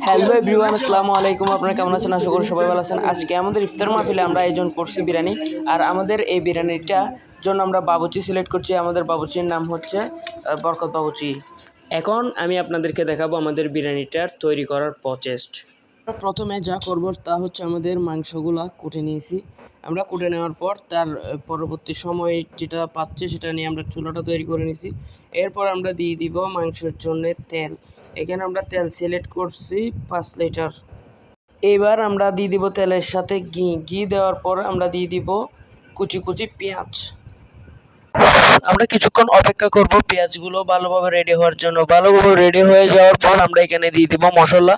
Hello everyone, আসসালামু আলাইকুম। আপনারা কেমন আছেন? আশা করি সবাই ভালো আছেন। আজকে আমাদের ইফতার মাহফিলে আমরা আয়োজন করছি বিরিয়ানি, আর আমাদের এই বিরিয়ানিটা জন্য আমরা বাবুচি সিলেক্ট করছি। আমাদের বাবুচির নাম হচ্ছে বরকত বাবুচি। এখন আমি আপনাদেরকে দেখাবো আমাদের বিরিয়ানিটার তৈরি করার প্রসেস। প্রথমে যা করব তা হচ্ছে আমাদের মাংসগুলা কুটে নিয়েছি। আমরা কুটে নেওয়ার পর তার পরবর্তী সময় যেটা পাচ্ছে সেটা নিয়ে আমরা চুলাটা তৈরি করে নিয়েছি। এরপর আমরা দিয়ে দিব মাংসের জন্য তেল। এখানে আমরা তেল সিলেক্ট করছি 5 লিটার। এবার আমরা দিয়ে দিব তেলের সাথে ঘি দেওয়ার পর আমরা দিয়ে দিব কুচি কুচি পেঁয়াজ। আমরা কিছুক্ষণ অপেক্ষা করব পেঁয়াজগুলো ভালোভাবে রেডি হওয়ার জন্য। ভালোভাবে রেডি হয়ে যাওয়ার পর আমরা এখানে দিয়ে দিব মশলা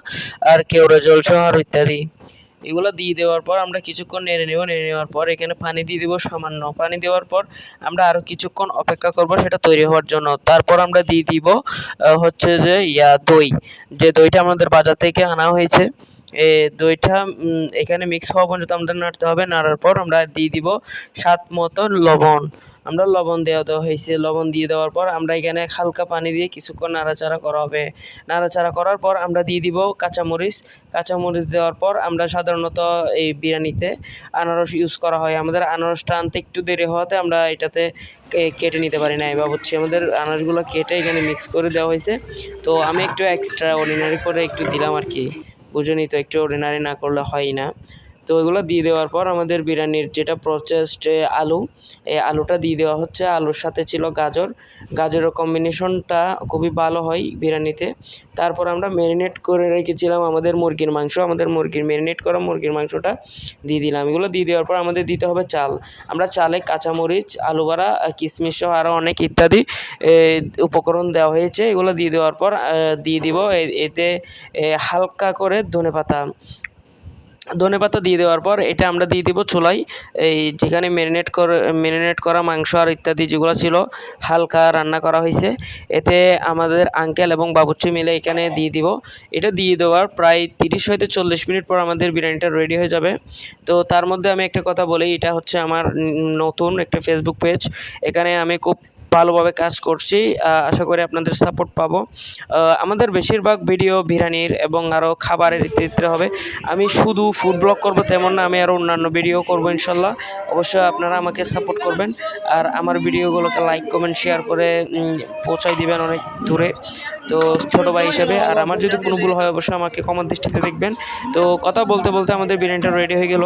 আর কেওড়া জলসহ আর ইত্যাদি। এগুলো দিয়ে দেওয়ার পর আমরা কিছুক্ষণ নেড়ে নেওয়ার পর এখানে পানি দিয়ে দিব সামান্য। পানি দেওয়ার পর আমরা আরও কিছুক্ষণ অপেক্ষা করব সেটা তৈরি হওয়ার জন্য। তারপর আমরা দিয়ে দিব হচ্ছে যে দই, যে দইটা আমাদের বাজার থেকে আনা হয়েছে। দইটা এখানে মিক্স হওয়া পর্যন্ত আমাদের নাড়তে হবে। নাড়ার পর আমরা দিয়ে দিব স্বাদ মতো লবণ। আমরা লবণ দেওয়া হয়েছে। লবণ দিয়ে দেওয়ার পর আমরা এখানে হালকা পানি দিয়ে কিছুক্ষণ নাড়াচাড়া করা হবে। নাড়াচাড়া করার পর আমরা দিয়ে দিব কাঁচামরিচ। কাঁচামরিচ দেওয়ার পর আমরা সাধারণত এই বিরিয়ানিতে আনারস ইউজ করা হয়। আমাদের আনারসটা আনতে একটু দেরি হওয়াতে আমরা এটাতে কেটে নিতে পারি না। এবার হচ্ছে আমাদের আনারসগুলো কেটে এখানে মিক্স করে দেওয়া হয়েছে। তো আমি একটু এক্সট্রা অর্ডিনারি করে একটু দিলাম আর কি। বুঝুনই তো, একটু অর্ডিনারি না করলে হয় না। তো এগুলো দিয়ে দেওয়ার পর আমাদের বিরিয়ানির যেটা প্রসেসড আলু, এই আলুটা দিয়ে দেওয়া হচ্ছে। আলুর সাথে ছিল গাজর। গাজরের কম্বিনেশনটা খুবই ভালো হয় বিরিয়ানিতে। তারপর আমরা ম্যারিনেট করে রেখেছিলাম আমাদের মুরগির মাংস। আমাদের ম্যারিনেট করা মুরগির মাংসটা দিয়ে দিলাম। এগুলো দিয়ে দেওয়ার পর আমাদের দিতে হবে চাল। আমরা চালে কাঁচামরিচ, আলু বড়া, কিশমিশ সহ আরও অনেক ইত্যাদি উপকরণ দেওয়া হয়েছে। এগুলো দিয়ে দেওয়ার পর দিয়ে দিব এতে হালকা করে ধনেপাতা দিয়ে দেওয়ার পর এটা আমরা দিয়ে দিব চুলায়। এই যেখানে ম্যারিনেট করা মাংস আর ইত্যাদি যেগুলো ছিল হালকা রান্না করা হয়েছে, এতে আমাদের আঙ্কেল এবং বাবুর্চি মিলে এখানে দিয়ে দিব। এটা দিয়ে দেওয়ার প্রায় 30 হইতে 40 মিনিট পর আমাদের বিরিয়ানিটা রেডি হয়ে যাবে। তো তার মধ্যে আমি একটা কথা বলি, এটা হচ্ছে আমার নতুন একটা ফেসবুক পেজ। এখানে আমি খুব ভালোভাবে কাজ করছি। আশা করি আপনাদের সাপোর্ট পাবো। আমাদের বেশিরভাগ ভিডিও বিরিয়ানির এবং আরও খাবারের ইত্যাদি হবে। আমি শুধু ফুড ব্লগ করব তেমন না, আমি আরও অন্যান্য ভিডিও করব ইনশাল্লাহ। অবশ্যই আপনারা আমাকে সাপোর্ট করবেন আর আমার ভিডিওগুলোকে লাইক কমেন্ট শেয়ার করে পৌঁছাই দিবেন অনেক দূরে। তো ছোটো ভাই হিসাবে, আর আমার যদি কোনো ভুল হয় অবশ্যই আমাকে ক্ষমার দৃষ্টিতে দেখবেন। তো কথা বলতে বলতে আমাদের বিরিয়ানিটা রেডি হয়ে গেল।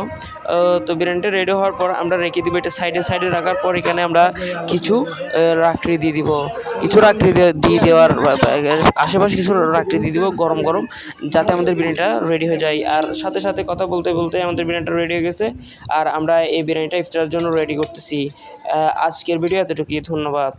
তো বিরিয়ানিটা রেডি হওয়ার পর আমরা রেখে দিব এটা সাইডে রাখার পর এখানে আমরা কিছু রাখড়ি দিয়ে দিব। কিছু রাখড়ি দিয়ে দেওয়ার আশেপাশে কিছু রাখড়ি দিয়ে দিব গরম গরম, যাতে আমাদের বিরিয়ানিটা রেডি হয়ে যায়। আর সাথে সাথে কথা বলতে বলতে আমাদের বিরিয়ানিটা রেডি হয়ে গেছে, আর আমরা এই বিরিয়ানিটা ইফতারের জন্য রেডি করতেছি। আজকের ভিডিও এতটুকুই। ধন্যবাদ।